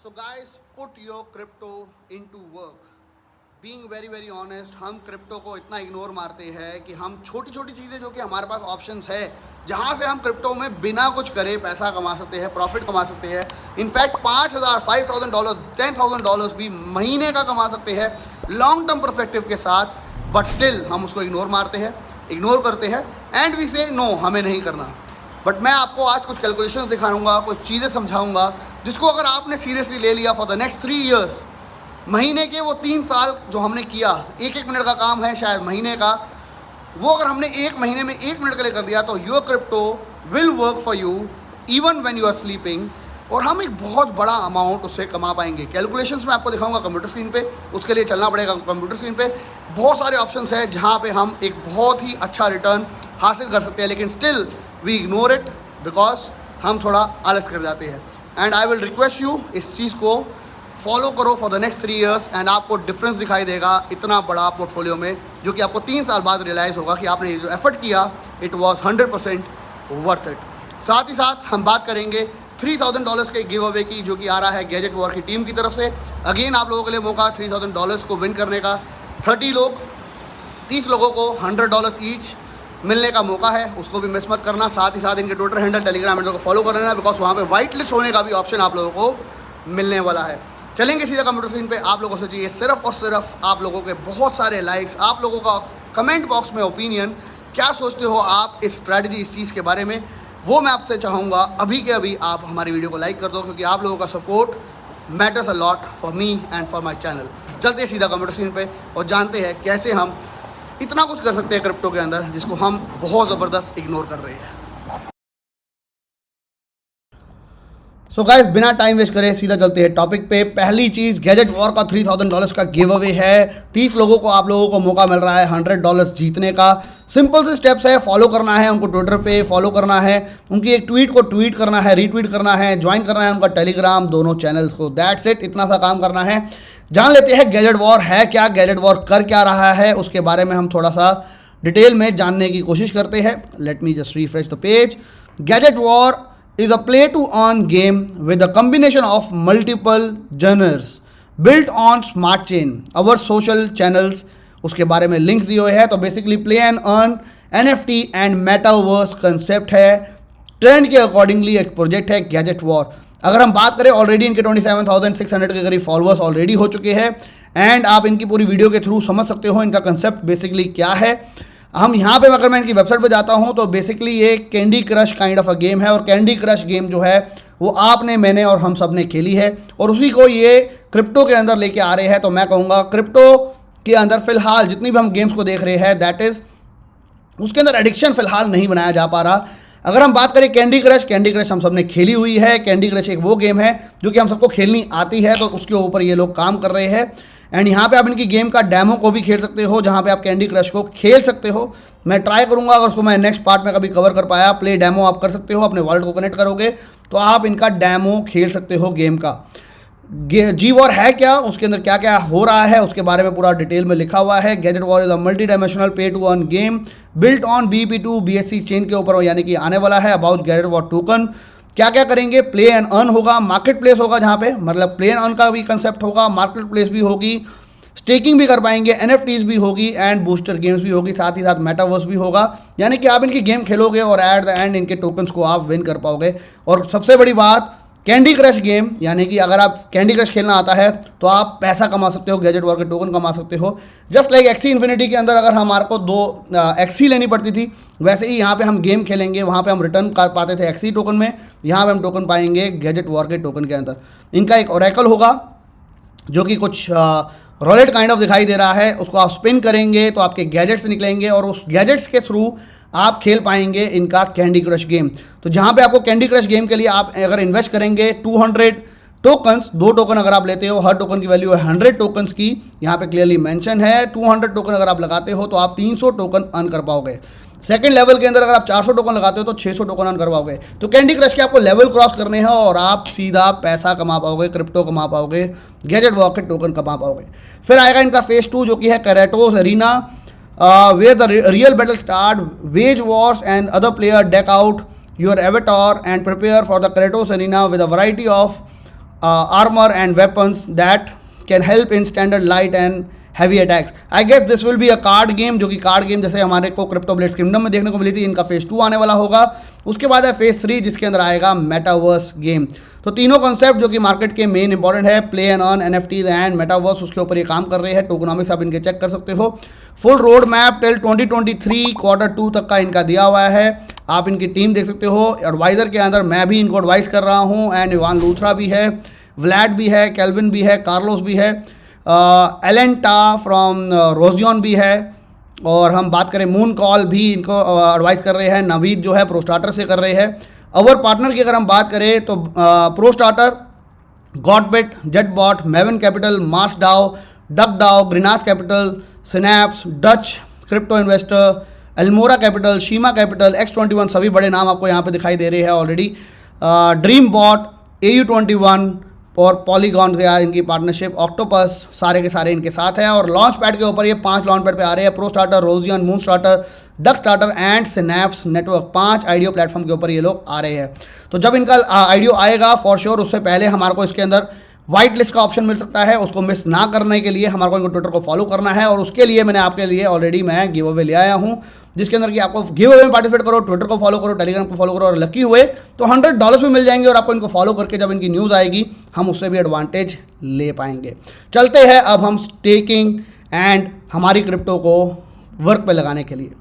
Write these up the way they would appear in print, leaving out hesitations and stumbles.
So guys, put your crypto into work. Being very very honest, हम crypto को इतना ignore मारते हैं कि हम छोटी छोटी चीज़ें जो कि हमारे पास ऑप्शंस है जहाँ से हम क्रिप्टो में बिना कुछ करे पैसा कमा सकते हैं, प्रॉफिट कमा सकते हैं। इनफैक्ट $5,000, $5,000, $10,000 भी महीने का कमा सकते हैं लॉन्ग टर्म परस्पेक्टिव के साथ। बट स्टिल हम उसको इग्नोर मारते हैं, इग्नोर करते हैं एंड वी से नो, हमें नहीं करना। बट मैं आपको आज कुछ कैलकुलेशंस दिखाऊंगा, कुछ चीज़ें समझाऊंगा जिसको अगर आपने सीरियसली ले लिया फॉर द नेक्स्ट 3 years, महीने के वो 3 साल जो हमने किया, 1-1 मिनट का काम है शायद महीने का, वो अगर हमने 1 महीने में 1 मिनट के लिए कर दिया तो your crypto will work for you even when you are sleeping. और हम एक बहुत बड़ा अमाउंट उससे कमा पाएंगे। कैलकुलेशंस मैं आपको दिखाऊंगा कंप्यूटर स्क्रीन पे, उसके लिए चलना पड़ेगा कंप्यूटर स्क्रीन पे। बहुत सारे ऑप्शंस हैं जहाँ पे हम एक बहुत ही अच्छा रिटर्न हासिल कर सकते हैं, लेकिन still we ignore it because हम थोड़ा आलस कर जाते हैं। And I will request you, इस चीज़ को फॉलो करो for the next 3 years and आपको डिफरेंस दिखाई देगा इतना बड़ा पोर्टफोलियो में, जो कि आपको 3 साल बाद रियलाइज़ होगा कि आपने ये जो एफर्ट किया इट वॉज 100% वर्थ इट। साथ ही साथ हम बात करेंगे $3,000 के गिव अवे की, जो कि आ रहा है गैजेट वॉर की टीम की तरफ से। अगेन आप लोगों के लिए मौका $3,000 को विन करने का। 30 लोग, 30 लोगों को $100 ईच मिलने का मौका है, उसको भी मिस मत करना। साथ ही साथ इनके ट्विटर हैंडल, टेलीग्राम हैंडल को फॉलो कर लेना बिकॉज वहाँ पे वाइट लिस्ट होने का भी ऑप्शन आप लोगों को मिलने वाला है। चलेंगे सीधा कंप्यूटर स्क्रीन पे। आप लोगों से चाहिए सिर्फ और सिर्फ आप लोगों के बहुत सारे लाइक्स, आप लोगों का कमेंट बॉक्स में ओपिनियन, क्या सोचते हो आप इस स्ट्रैटेजी, इस चीज़ के बारे में, वो मैं आपसे चाहूँगा अभी के अभी आप हमारी वीडियो को लाइक कर दो, क्योंकि आप लोगों का support matters a lot for me and for my channel. चलते हैं सीधा कंप्यूटर स्क्रीन पे और जानते हैं कैसे हम इतना कुछ कर सकते हैं क्रिप्टो के अंदर जिसको हम बहुत ज़बरदस्त इग्नोर कर रहे हैं। सो गाइस, बिना टाइम वेस्ट करे सीधा चलते हैं टॉपिक पे। पहली चीज़, गैजेट वॉर का $3,000 का गिव अवे है। 30 लोगों को आप लोगों को मौका मिल रहा है $100 जीतने का। सिंपल से स्टेप्स है, फॉलो करना है उनको, ट्विटर पे फॉलो करना है, उनकी एक ट्वीट को ट्वीट करना है, रीट्वीट करना है, ज्वाइन करना है उनका टेलीग्राम, दोनों चैनल्स को। दैट्स इट, इतना सा काम करना है। जान लेते हैं गैजेट वॉर है क्या, गैजेट वॉर कर क्या रहा है, उसके बारे में हम थोड़ा सा डिटेल में जानने की कोशिश करते हैं। Let me just refresh the page. Gadget war is a play to earn game with a combination of multiple genres built on smart chain, our social channels, उसके बारे में लिंक्स दिए हुए हैं। तो basically play and earn, NFT and metaverse concept है। Trend के accordingly एक प्रोजेक्ट है गैजेट वॉर। अगर हम बात करें, ऑलरेडी इनके 27,600 के करीब फॉलोअर्स ऑलरेडी हो चुके हैं एंड आप इनकी पूरी वीडियो के थ्रू समझ सकते हो इनका कंसेप्ट बेसिकली क्या है। हम यहाँ पे अगर मैं इनकी वेबसाइट पे जाता हूँ तो बेसिकली ये candy crush kind of a game है, और कैंडी क्रश गेम जो है वो आपने, मैंने और हम सब ने खेली है, और उसी को ये क्रिप्टो के अंदर लेके आ रहे हैं। तो मैं कहूँगा क्रिप्टो के अंदर फिलहाल जितनी भी हम गेम्स को देख रहे हैं, दैट इज़ उसके अंदर एडिक्शन फिलहाल नहीं बनाया जा पा रहा। अगर हम बात करें कैंडी क्रश हम सब ने खेली हुई है। कैंडी क्रश एक वो गेम है जो कि हम सबको खेलनी आती है, तो उसके ऊपर ये लोग काम कर रहे हैं। एंड यहाँ पे आप इनकी गेम का डेमो को भी खेल सकते हो, जहाँ पे आप कैंडी क्रश को खेल सकते हो। मैं ट्राई करूँगा, अगर उसको मैं नेक्स्ट पार्ट में कभी कवर कर पाया, प्ले डेमो आप कर सकते हो, अपने वॉलेट को कनेक्ट करोगे तो आप इनका डेमो खेल सकते हो गेम का। जी वॉर है क्या, उसके अंदर क्या क्या हो रहा है, उसके बारे में पूरा डिटेल में लिखा हुआ है। Gadget war is a multi dimensional pay to earn game built on BEP2 BSC chain के ऊपर यानी कि आने वाला है। अबाउट गैजेट वॉर टोकन क्या क्या करेंगे, प्ले एंड अर्न होगा, मार्केट प्लेस होगा, जहाँ पे मतलब प्ले एंड अर्न का भी कंसेप्ट होगा, मार्केट प्लेस भी होगी, स्टेकिंग भी कर पाएंगे, NFTs भी होगी एंड बूस्टर गेम्स भी होगी, साथ ही साथ मेटावर्स भी होगा। यानी कि आप इनकी गेम खेलोगे और एट द एंड इनके टोकन्स को आप विन कर पाओगे। और सबसे बड़ी बात, कैंडी क्रश गेम, यानी कि अगर आप कैंडी क्रश खेलना आता है तो आप पैसा कमा सकते हो, गैजेट वॉर के टोकन कमा सकते हो। जस्ट लाइक एक्सी इन्फिनिटी के अंदर अगर हमारे को 2 एक्सी लेनी पड़ती थी, वैसे ही यहाँ पे हम गेम खेलेंगे, वहाँ पे हम रिटर्न पाते थे एक्सी टोकन में, यहाँ पे हम टोकन पाएंगे गैजेट वॉर के टोकन के अंदर। इनका एक ओरेकल होगा जो कि कुछ रॉलेट काइंड ऑफ दिखाई दे रहा है, उसको आप स्पिन करेंगे तो आपके गैजेट्स निकलेंगे और उस गैजेट्स के थ्रू आप खेल पाएंगे इनका कैंडी क्रश गेम। तो जहाँ पे आपको कैंडी क्रश गेम के लिए आप अगर इन्वेस्ट करेंगे 200 टोकन्स, 2 टोकन अगर आप लेते हो, हर टोकन की वैल्यू है 100 टोकन्स की, यहाँ पे क्लियरली मेंशन है। 200 टोकन अगर आप लगाते हो तो आप 300 टोकन अर्न कर पाओगे। सेकंड लेवल के अंदर अगर आप 400 टोकन लगाते हो तो 600 टोकन अर्न कर पाओगे। तो कैंडी क्रश के आपको लेवल क्रॉस करने हैं और आप सीधा पैसा कमा पाओगे, क्रिप्टो कमा पाओगे, गैजेट वॉर के टोकन कमा पाओगे। फिर आएगा इनका फेज 2 जो कि है कैरेटोस arena, where the real battle start, wage wars and other player deck out your avatar and prepare for the Kratos arena with a variety of armor and weapons that can help in standard light and heavy attacks. I guess this will be a card game, जो कि card game जैसे हमारे को crypto blades kingdom में देखने को मिली थी. इनका फेज 2 आने वाला होगा. उसके बाद है फेज 3 जिसके अंदर आएगा मेटावर्स गेम. तो तीनों कॉन्सेप्ट जो कि मार्केट के मेन इंपॉर्टेंट है, play and earn, NFTs and metaverse, उसके ऊपर ये काम कर रहे हैं. टोकनॉमिक्स आप इनके चेक कर सकते हो. Full road map till 2023 quarter 2 तक का इनका दिया हुआ है. आप इनकी टीम देख सकते हो. एडवाइज़र के अंदर मैं भी इनको एडवाइस कर रहा हूँ, एंड इवान लूथरा भी है, व्लैड भी है, केल्विन भी है, कार्लोस भी है, एलेंटा फ्रॉम रोजियन भी है, और हम बात करें मून कॉल भी इनको एडवाइस कर रहे हैं. नवीद जो है प्रो स्टार्टर से कर रहे हैं. अवर पार्टनर की अगर हम बात करें तो ProStarter, Godbit, Jetbot, Maven Capital, Mass DAO, Duck DAO, ग्रीनास Capital, Synapse, Dutch Crypto Investor, एल्मोरा कैपिटल, शीमा कैपिटल, X21, सभी बड़े नाम आपको यहाँ पे दिखाई दे रहे हैं ऑलरेडी. ड्रीम बॉट, AU21 और पॉलीगॉन का इनकी पार्टनरशिप, ऑक्टोपस, सारे के सारे इनके साथ है. और लॉन्च पैड के ऊपर ये 5 लॉन्च पैड पे आ रहे हैं. प्रो स्टार्टर, रोजियन, MoonStarter, DuckStarter and Synapse Network, 5 IDO platform के ऊपर ये लोग आ रहे हैं. तो जब इनका आईडीओ आएगा फॉर श्योर, उससे पहले हमारे को इसके अंदर व्हाइट लिस्ट का ऑप्शन मिल सकता है. उसको मिस ना करने के लिए हमारे को इनको ट्विटर को फॉलो करना है, और उसके लिए मैंने आपके लिए ऑलरेडी मैं गिव अवे ले आया हूँ, जिसके अंदर कि आपको गिव अवे में पार्टिसिपेट करो, ट्विटर को फॉलो करो, टेलीग्राम को फॉलो करो, और लकी हुए तो $100 भी मिल जाएंगे. और आपको इनको फॉलो करके जब इनकी न्यूज़ आएगी हम उससे भी एडवांटेज ले पाएंगे. चलते हैं अब हम स्टेकिंग एंड हमारी क्रिप्टो को वर्क पे लगाने के लिए.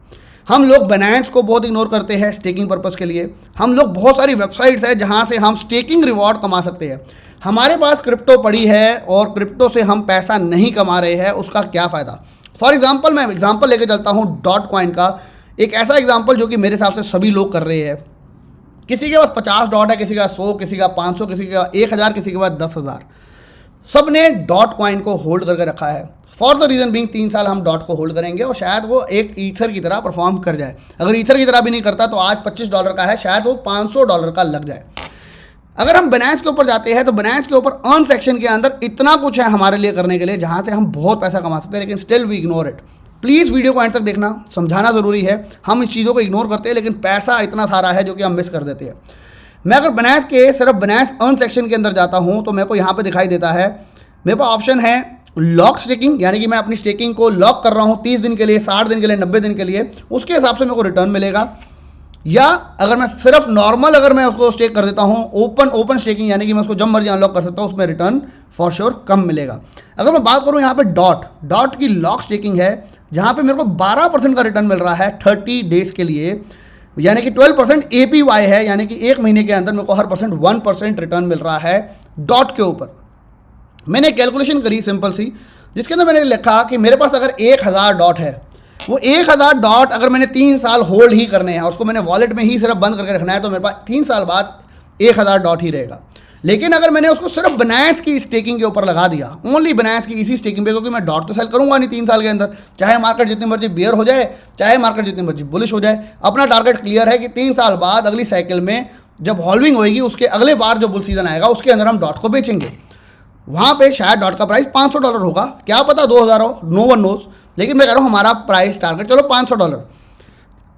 हम लोग बाइनेंस को बहुत इग्नोर करते हैं स्टेकिंग पर्पस के लिए. हम लोग बहुत सारी वेबसाइट्स है जहाँ से हम स्टेकिंग रिवॉर्ड कमा सकते हैं. हमारे पास क्रिप्टो पड़ी है और क्रिप्टो से हम पैसा नहीं कमा रहे हैं, उसका क्या फ़ायदा. फॉर एग्जांपल मैं एग्जांपल लेके चलता हूँ डॉट कॉइन का, एक ऐसा एग्जांपल जो कि मेरे हिसाब से सभी लोग कर रहे हैं. किसी के पास 50 डॉट है, किसी का 100, किसी का 500, किसी का 1000, किसी के पास 10,000. सब ने डॉट कॉइन को होल्ड करके रखा है. फॉर द रीज़न बीइंग 3 साल हम डॉट को होल्ड करेंगे और शायद वो एक ईथर की तरह परफॉर्म कर जाए. अगर ईथर की तरह भी नहीं करता तो आज $25 का है, शायद वो $500 का लग जाए. अगर हम बाइनेंस के ऊपर जाते हैं तो बाइनेंस के ऊपर अर्न सेक्शन के अंदर इतना कुछ है हमारे लिए करने के लिए, जहाँ से हम बहुत पैसा कमा सकते हैं, लेकिन still we ignore it. Please video को एंड तक देखना, समझाना ज़रूरी है. हम इस चीज़ों को इग्नोर करते हैं, लेकिन पैसा इतना सारा है जो कि हम मिस कर देते हैं. मैं अगर बाइनेंस के सिर्फ बाइनेंस अर्न सेक्शन के अंदर जाता हूँ तो मेरे को यहाँ पे दिखाई देता है, मेरे पास ऑप्शन है लॉक स्टेकिंग, यानी कि मैं अपनी स्टेकिंग को लॉक कर रहा हूँ 30 दिन के लिए, 60 दिन के लिए, 90 दिन के लिए. उसके हिसाब से मेरे को रिटर्न मिलेगा. या अगर मैं सिर्फ नॉर्मल अगर मैं उसको स्टेक कर देता हूँ ओपन स्टेकिंग, यानी कि मैं उसको जब मर्जी अनलॉक कर सकता हूँ, उसमें रिटर्न फॉर श्योर कम मिलेगा. अगर मैं बात करूँ यहाँ पे डॉट की लॉक स्टेकिंग है, जहाँ पे मेरे को 12% का रिटर्न मिल रहा है 30 डेज के लिए, यानी कि 12% APY है, यानी कि एक महीने के अंदर मेरे को हर परसेंट 1% रिटर्न मिल रहा है डॉट के ऊपर. मैंने कैलकुलेशन करी सिंपल सी, जिसके अंदर मैंने लिखा कि मेरे पास अगर 1000 डॉट है, वो 1000 डॉट अगर मैंने 3 साल होल्ड ही करने हैं, उसको मैंने वॉलेट में ही सिर्फ बंद करके रखना है, तो मेरे पास 3 साल बाद 1000 डॉट ही रहेगा. लेकिन अगर मैंने उसको सिर्फ बाइनेंस की स्टेकिंग के ऊपर लगा दिया, ओनली बाइनेंस की इसी स्टेकिंग पे, क्योंकि मैं डॉट तो सेल करूंगा नहीं 3 साल के अंदर, चाहे मार्केट जितनी मर्जी बियर हो जाए, चाहे मार्केट जितनी मर्जी बुलिश हो जाए. अपना टारगेट क्लियर है कि 3 साल बाद अगली साइकिल में जब हॉल्विंग होएगी, उसके अगले बार जो बुल सीजन आएगा उसके अंदर हम डॉट को बेचेंगे. वहाँ पे शायद डॉट का प्राइस $500 होगा, क्या पता 2000 हो, नो वन नोज. लेकिन मैं कह रहा हूँ हमारा प्राइस टारगेट चलो $500.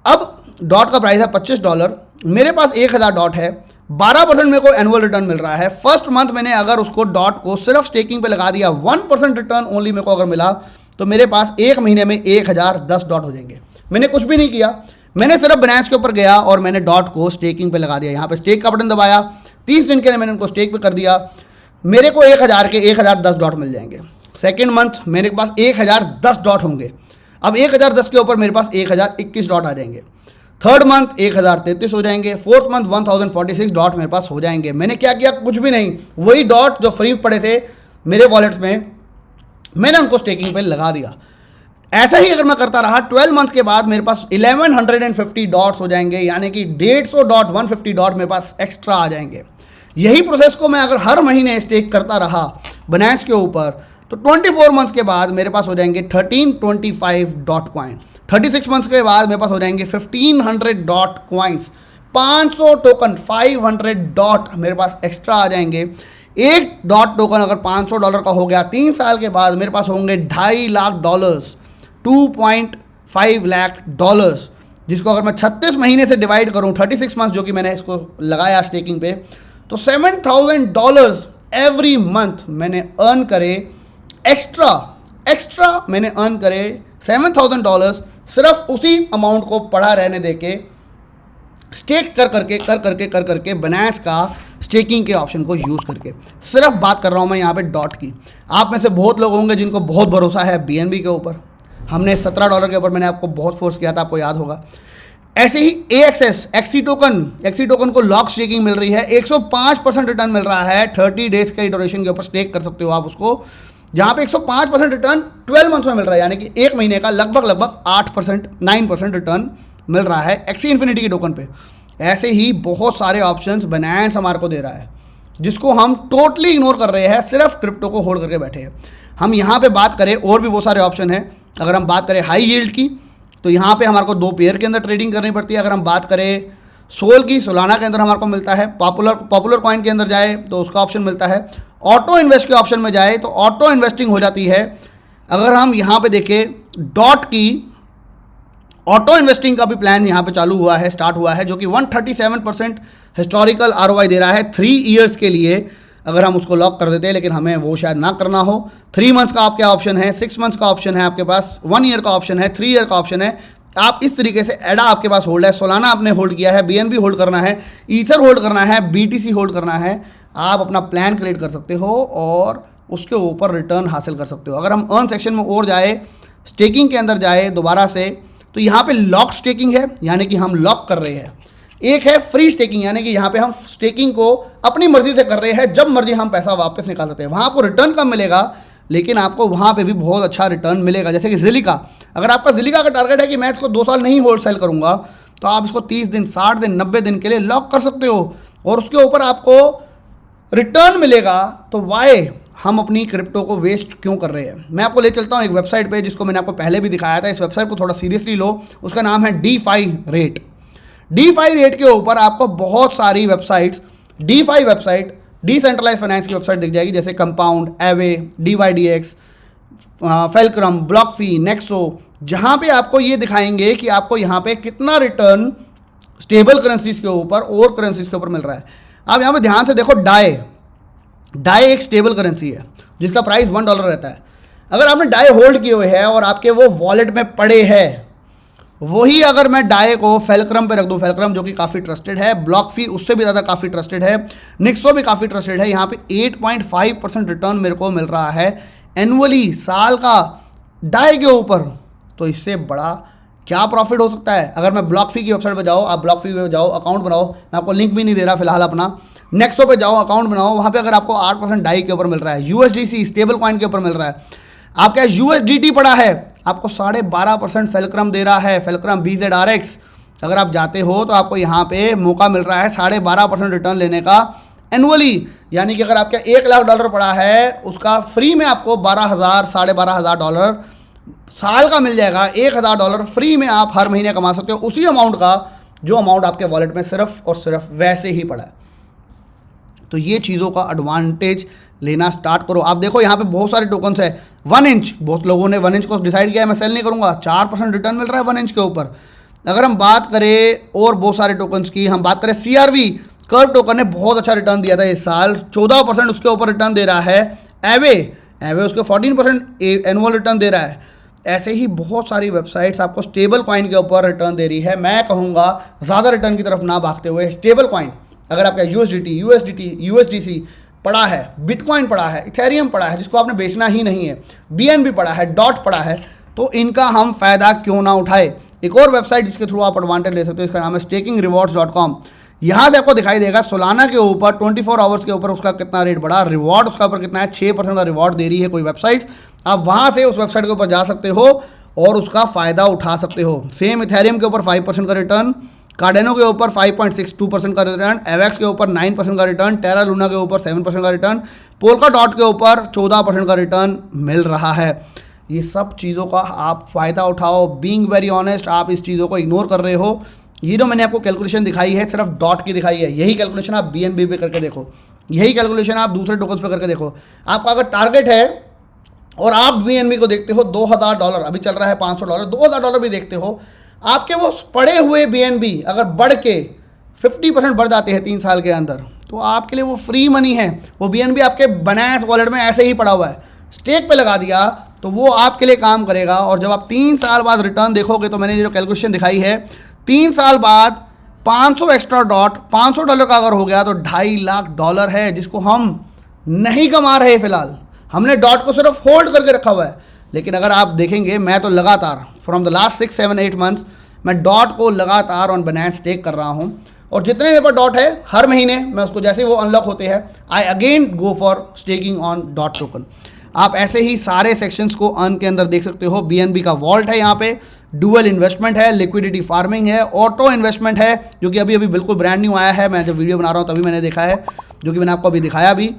अब डॉट का प्राइस है $25, मेरे पास 1000 डॉट है, 12% मेरे को एनुअल रिटर्न मिल रहा है. फर्स्ट मंथ मैंने अगर उसको डॉट को सिर्फ स्टेकिंग पे लगा दिया, 1% रिटर्न ओनली मेरे को अगर मिला, तो मेरे पास एक महीने में 1010 डॉट हो जाएंगे. मैंने कुछ भी नहीं किया, मैंने सिर्फ बाइनेंस के ऊपर गया और मैंने डॉट को स्टेकिंग पे लगा दिया. यहाँ पे स्टेक का बटन दबाया, 30 दिन के लिए मैंने उनको स्टेक पे कर दिया, मेरे को 1000 के 1010 डॉट मिल जाएंगे. सेकेंड मंथ मेरे पास 1010 डॉट होंगे. अब 1010 के ऊपर मेरे पास 1021 डॉट आ जाएंगे. थर्ड मंथ 1033 हो जाएंगे. फोर्थ मंथ 1046 डॉट मेरे पास हो जाएंगे. मैंने क्या किया, कुछ भी नहीं, वही डॉट जो फ्री पड़े थे मेरे वॉलेट्स में, मैंने उनको स्टेकिंग पे लगा दिया. ऐसा ही अगर मैं करता रहा, 12 मंथ्स के बाद मेरे पास 1150 डॉट्स हो जाएंगे, यानी कि 150 डॉट 150 डॉट मेरे पास एक्स्ट्रा आ जाएंगे. यही प्रोसेस को मैं अगर हर महीने स्टेक करता रहा बाइनेंस के ऊपर, तो 24 मंथ्स के बाद मेरे पास हो जाएंगे 1325 डॉट कॉइन. 36 मंथ्स के बाद मेरे पास हो जाएंगे 1500 डॉट कॉइन्स. 500 टोकन 500 डॉट मेरे पास एक्स्ट्रा आ जाएंगे. एक डॉट टोकन अगर $500 का हो गया, 3 साल के बाद मेरे पास होंगे $2.5 लाख, $2.5 लाख, जिसको अगर मैं 36 महीने से डिवाइड करूं, 36 मंथ्स जो कि मैंने इसको लगाया स्टेकिंग पे, तो $7,000 एवरी मंथ मैंने अर्न करे एक्स्ट्रा मैंने अर्न करे $7,000 सिर्फ उसी अमाउंट को पड़ा रहने दे के स्टेक कर करके बाइनेंस का स्टेकिंग के ऑप्शन को यूज़ करके। सिर्फ बात कर रहा हूँ मैं यहाँ पे डॉट की। आप में से बहुत लोग होंगे जिनको बहुत भरोसा है BNB के ऊपर। हमने $17 के ऊपर मैंने आपको बहुत फोर्स किया था, आपको याद होगा। ऐसे ही AXS एक्सी टोकन को लॉक स्टेकिंग मिल रही है, 105% रिटर्न मिल रहा है 30 डेज के ड्यूरेशन के ऊपर स्टेक कर सकते हो आप उसको, जहाँ पे 105% रिटर्न 12 मंथ्स में मिल रहा है, यानी कि एक महीने का लगभग 9% रिटर्न मिल रहा है एक्सी इन्फिनिटी के टोकन पे। ऐसे ही बहुत सारे ऑप्शंस बाइनेंस हमारे को दे रहा है, जिसको हम टोटली इग्नोर कर रहे हैं, सिर्फ क्रिप्टो को होल्ड करके बैठे हैं। हम यहाँ पे बात करें, और भी बहुत सारे ऑप्शन हैं। अगर हम बात करें हाई यील्ड की, तो यहाँ पे हमारे को 2 पेयर के अंदर ट्रेडिंग करनी पड़ती है। अगर हम बात करें सोल की, सोलाना के अंदर हमारे को मिलता है। पॉपुलर कॉइन के अंदर जाए तो उसका ऑप्शन मिलता है। ऑटो इन्वेस्ट के ऑप्शन में जाए तो ऑटो इन्वेस्टिंग हो जाती है। अगर हम यहाँ पे देखें डॉट की, ऑटो इन्वेस्टिंग का भी प्लान यहाँ पे चालू हुआ है, स्टार्ट हुआ है, जो कि 137% हिस्टोरिकल ROI दे रहा है 3 ईयर्स के लिए। अगर हम उसको लॉक कर देते हैं, लेकिन हमें वो शायद ना करना हो। 3 मंथ्स का आपके ऑप्शन है, 6 मंथ्स का ऑप्शन है आपके पास, 1 ईयर का ऑप्शन है, 3 ईयर का ऑप्शन है। आप इस तरीके से एडा आपके पास होल्ड है, सोलाना आपने होल्ड किया है, BNB होल्ड करना है, ईथर होल्ड करना है, BTC होल्ड करना है। आप अपना प्लान क्रिएट कर सकते हो और उसके ऊपर रिटर्न हासिल कर सकते हो। अगर हम अर्न सेक्शन में और जाए, स्टेकिंग के अंदर जाए दोबारा से, तो यहाँ पे लॉक स्टेकिंग है, यानी कि हम लॉक कर रहे हैं। एक है फ्री स्टेकिंग, यानी कि यहाँ पे हम स्टेकिंग को अपनी मर्जी से कर रहे हैं, जब मर्जी हम पैसा वापस निकाल सकते हैं। वहाँ आपको रिटर्न कम मिलेगा, लेकिन आपको वहाँ पे भी बहुत अच्छा रिटर्न मिलेगा। जैसे कि ज़िलिका, अगर आपका ज़िलिका का टारगेट है कि मैं इसको 2 साल नहीं होल्ड सेल करूँगा, तो आप इसको 30 दिन, 60 दिन, 90 दिन के लिए लॉक कर सकते हो और उसके ऊपर आपको रिटर्न मिलेगा। तो वाई हम अपनी क्रिप्टो को वेस्ट क्यों कर रहे हैं? मैं आपको ले चलता हूँ एक वेबसाइट पे, जिसको मैंने आपको पहले भी दिखाया था। इस वेबसाइट को थोड़ा सीरियसली लो। उसका नाम है DeFi Rate। DeFi Rate के ऊपर आपको बहुत सारी websites, DeFi website, decentralize finance की वेबसाइट दिख जाएगी, जैसे Compound, Aave, DYDX, Fulcrum, BlockFi, Nexo, जहाँ पे आपको ये दिखाएंगे कि आपको यहाँ पे कितना रिटर्न स्टेबल करेंसीज के ऊपर और करेंसीज के ऊपर मिल रहा है। आप यहाँ पे ध्यान से देखो, डाई एक स्टेबल करेंसी है जिसका प्राइस $1 रहता है। अगर आपने डाई होल्ड किए हुए हैं और आपके वो वॉलेट में पड़े हैं, वही अगर मैं डाई को फेल्क्रम पे रख दूं, फेल्क्रम जो कि काफ़ी ट्रस्टेड है, ब्लॉकफी उससे भी ज़्यादा काफ़ी ट्रस्टेड है, निक्सो भी काफ़ी ट्रस्टेड है, यहाँ पे 8.5% रिटर्न मेरे को मिल रहा है एनुअली, साल का, डाई के ऊपर। तो इससे बड़ा क्या प्रॉफिट हो सकता है? अगर मैं ब्लॉकफी की वेबसाइट पर जाओ, आप ब्लॉकफी पे जाओ, अकाउंट बनाओ, मैं आपको लिंक भी नहीं दे रहा फिलहाल अपना, नेक्सो पे जाओ, अकाउंट बनाओ, वहाँ पे अगर आपको 8% डाई के ऊपर मिल रहा है, USDC स्टेबल कॉइन के ऊपर मिल रहा है, आपका USDT पड़ा है, आपको 12.5% फेल्क्रम दे रहा है, फेल्क्रम BZRX। अगर आप जाते हो तो आपको यहाँ पे मौका मिल रहा है 12.5% रिटर्न लेने का एनुअली, यानी कि अगर आपका $1,00,000 पड़ा है, उसका फ्री में आपको $12,000 साल का मिल जाएगा। $1,000 फ्री में आप हर महीने कमा सकते हो, उसी अमाउंट का जो अमाउंट आपके वॉलेट में सिर्फ और सिर्फ वैसे ही पड़ा है। तो ये चीज़ों का एडवांटेज लेना स्टार्ट करो। आप देखो यहाँ पे बहुत सारे टोकन्स है। 1 इंच, बहुत लोगों ने 1 इंच को डिसाइड किया है मैं सेल नहीं करूँगा, 4% रिटर्न मिल रहा है 1 इंच के ऊपर। अगर हम बात करें और बहुत सारे टोकन्स की, हम बात करें CRV कर्व टोकन ने बहुत अच्छा रिटर्न दिया था इस साल, 14% उसके ऊपर रिटर्न दे रहा है। एवे उसके 14% एनुअल रिटर्न दे रहा है। ऐसे ही बहुत सारी वेबसाइट्स आपको स्टेबल कॉइन के ऊपर रिटर्न दे रही है। मैं कहूँगा ज़्यादा रिटर्न की तरफ ना भागते हुए स्टेबल कॉइन, अगर आपका USDC पड़ा है, बिटकॉइन पड़ा है, इथेरियम पड़ा है जिसको आपने बेचना ही नहीं है, BNB पड़ा है, डॉट पड़ा है, तो इनका हम फ़ायदा क्यों ना उठाए। एक और वेबसाइट जिसके थ्रू आप एडवांटेज ले सकते हो, इसका नाम है StakingRewards.com। यहाँ से आपको दिखाई देगा सोलाना के ऊपर 24 आवर्स के ऊपर उसका कितना रेट बढ़ा, रिवॉर्ड उसका ऊपर कितना है, 6% का रिवॉर्ड दे रही है कोई वेबसाइट। आप वहाँ से उस वेबसाइट के ऊपर जा सकते हो और उसका फ़ायदा उठा सकते हो। सेम इथेरियम के ऊपर 5% का रिटर्न, कार्डेनो के ऊपर 5.62% का रिटर्न, एवेक्स के ऊपर 9% का रिटर्न, टेरा लूना के ऊपर 7% का रिटर्न, पोल्का डॉट के ऊपर 14% का रिटर्न मिल रहा है। ये सब चीज़ों का आप फ़ायदा उठाओ। बीइंग वेरी ऑनेस्ट, आप इस चीज़ों को इग्नोर कर रहे हो। ये जो मैंने आपको कैलकुलेशन दिखाई है सिर्फ डॉट की दिखाई है, यही कैलकुलेशन आप BNB पे करके देखो, यही कैलकुलेशन आप दूसरे टोकन्स पे करके देखो। आपका अगर टारगेट है और आप BNB को देखते हो $2,000, अभी चल रहा है $500, $2,000 भी देखते हो, आपके वो पड़े हुए BNB अगर बढ़ के 50% बढ़ जाते हैं 3 साल के अंदर, तो आपके लिए वो फ्री मनी है। वो BNB आपके बाइनेंस वॉलेट में ऐसे ही पड़ा हुआ है, स्टेक पे लगा दिया तो वो आपके लिए काम करेगा। और जब आप 3 साल बाद रिटर्न देखोगे तो मैंने जो कैलकुलेशन दिखाई है, 3 साल बाद 500 एक्स्ट्रा डॉट $500 का अगर हो गया तो $2.5 लाख है, जिसको हम नहीं कमा रहे फिलहाल। हमने डॉट को सिर्फ होल्ड करके रखा हुआ है। लेकिन अगर आप देखेंगे, मैं तो लगातार फ्रॉम द लास्ट 6, 7, 8 मंथ्स मैं डॉट को लगातार ऑन बाइनेंस स्टेक कर रहा हूँ। और जितने मेरे पास डॉट है, हर महीने मैं उसको जैसे वो अनलॉक होते हैं, I again go for staking on dot token. आप ऐसे ही सारे सेक्शंस को अर्न के अंदर देख सकते हो। BNB का वॉल्ट है, यहाँ पे डुअल इन्वेस्टमेंट है, लिक्विडिटी फार्मिंग है, ऑटो इन्वेस्टमेंट है जो कि अभी अभी बिल्कुल ब्रांड न्यू आया है। मैं जब वीडियो बना रहा हूँ तभी मैंने देखा है, जो कि मैंने आपको अभी दिखाया भी।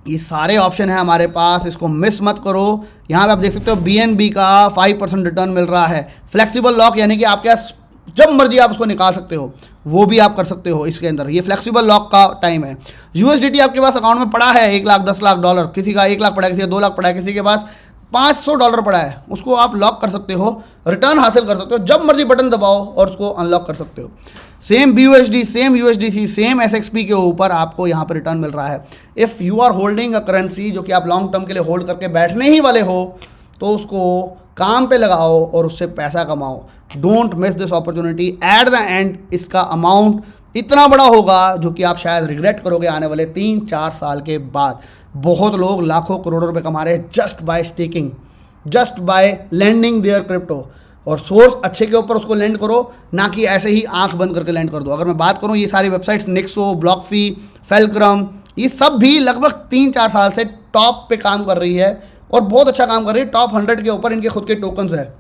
ये सारे ऑप्शन है हमारे पास, इसको मिस मत करो। यहाँ पे आप देख सकते हो BNB का 5% रिटर्न मिल रहा है। फ्लेक्सिबल लॉक यानी कि आपके पास जब मर्जी आप उसको निकाल सकते हो, वो भी आप कर सकते हो इसके अंदर। ये फ्लेक्सिबल लॉक का टाइम है। USDT आपके पास अकाउंट में पड़ा है 1 लाख, 10 लाख डॉलर, किसी का 1 लाख पड़ा है, किसी का 2 लाख पड़ा है, किसी के पास $500 पड़ा है, उसको आप लॉक कर सकते हो, रिटर्न हासिल कर सकते हो, जब मर्जी बटन दबाओ और उसको अनलॉक कर सकते हो। Same BUSD, same USDC, same SXP के ऊपर आपको यहाँ पर रिटर्न मिल रहा है। If you are holding a currency जो कि आप लॉन्ग टर्म के लिए होल्ड करके बैठने ही वाले हो, तो उसको काम पे लगाओ और उससे पैसा कमाओ। Don't miss this opportunity. At the end इसका अमाउंट इतना बड़ा होगा जो कि आप शायद रिग्रेट करोगे आने वाले 3-4 साल के बाद। बहुत लोग लाखों करोड़ों रुपए कमा रहे हैं just by staking, just by lending their crypto. और सोर्स अच्छे के ऊपर उसको लैंड करो, ना कि ऐसे ही आंख बंद करके लैंड कर दो। अगर मैं बात करूं, ये सारी वेबसाइट्स निक्सो, ब्लॉकफी, फेल्क्रम, ये सब भी लगभग 3-4 साल से टॉप पे काम कर रही है और बहुत अच्छा काम कर रही है। टॉप 100 के ऊपर इनके खुद के टोकन्स है।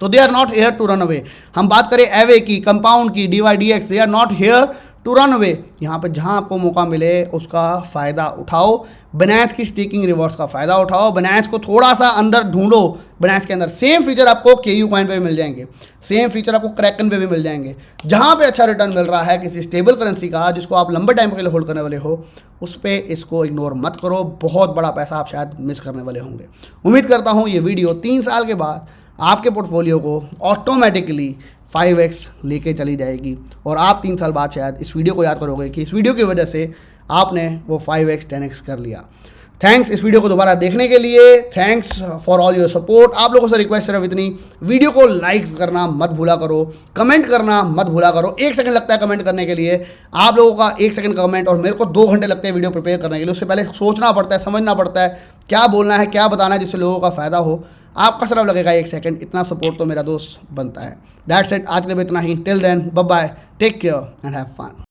तो they are not here to run away. हम बात करें एवे की, कंपाउंड की, DYDX, they are not here to run away. यहाँ पे जहाँ आपको मौका मिले उसका फ़ायदा उठाओ। बाइनेंस की स्टेकिंग रिवॉर्ड्स का फ़ायदा उठाओ। बाइनेंस को थोड़ा सा अंदर ढूंढो। बाइनेंस के अंदर सेम फीचर आपको KU कॉइन पे भी मिल जाएंगे, सेम फीचर आपको क्रैकन पे भी मिल जाएंगे। जहाँ पे अच्छा रिटर्न मिल रहा है किसी स्टेबल करेंसी का, जिसको आप लंबे टाइम के लिए होल्ड करने वाले हो, उस पर इसको इग्नोर मत करो। बहुत बड़ा पैसा आप शायद मिस करने वाले होंगे। उम्मीद करता हूँ ये वीडियो 3 साल के बाद आपके पोर्टफोलियो को ऑटोमेटिकली 5x लेके चली जाएगी और आप 3 साल बाद शायद इस वीडियो को याद करोगे कि इस वीडियो की वजह से आपने वो 5x 10x कर लिया। थैंक्स इस वीडियो को दोबारा देखने के लिए। Thanks for all your support. आप लोगों से रिक्वेस्ट सिर्फ इतनी, वीडियो को लाइक करना मत भूला करो, कमेंट करना मत भूला करो। 1 सेकंड लगता है कमेंट करने के लिए। आप लोगों का 1 सेकंड का कमेंट और मेरे को 2 घंटे लगते हैं वीडियो प्रिपेयर करने के लिए। उससे पहले सोचना पड़ता है, समझना पड़ता है क्या बोलना है, क्या बताना है जिससे लोगों का फ़ायदा हो। आपका सिर्फ लगेगा 1 सेकंड। इतना सपोर्ट तो मेरा दोस्त बनता है। That's it. आज के लिए इतना ही। Till then, bye bye, take care and have fun.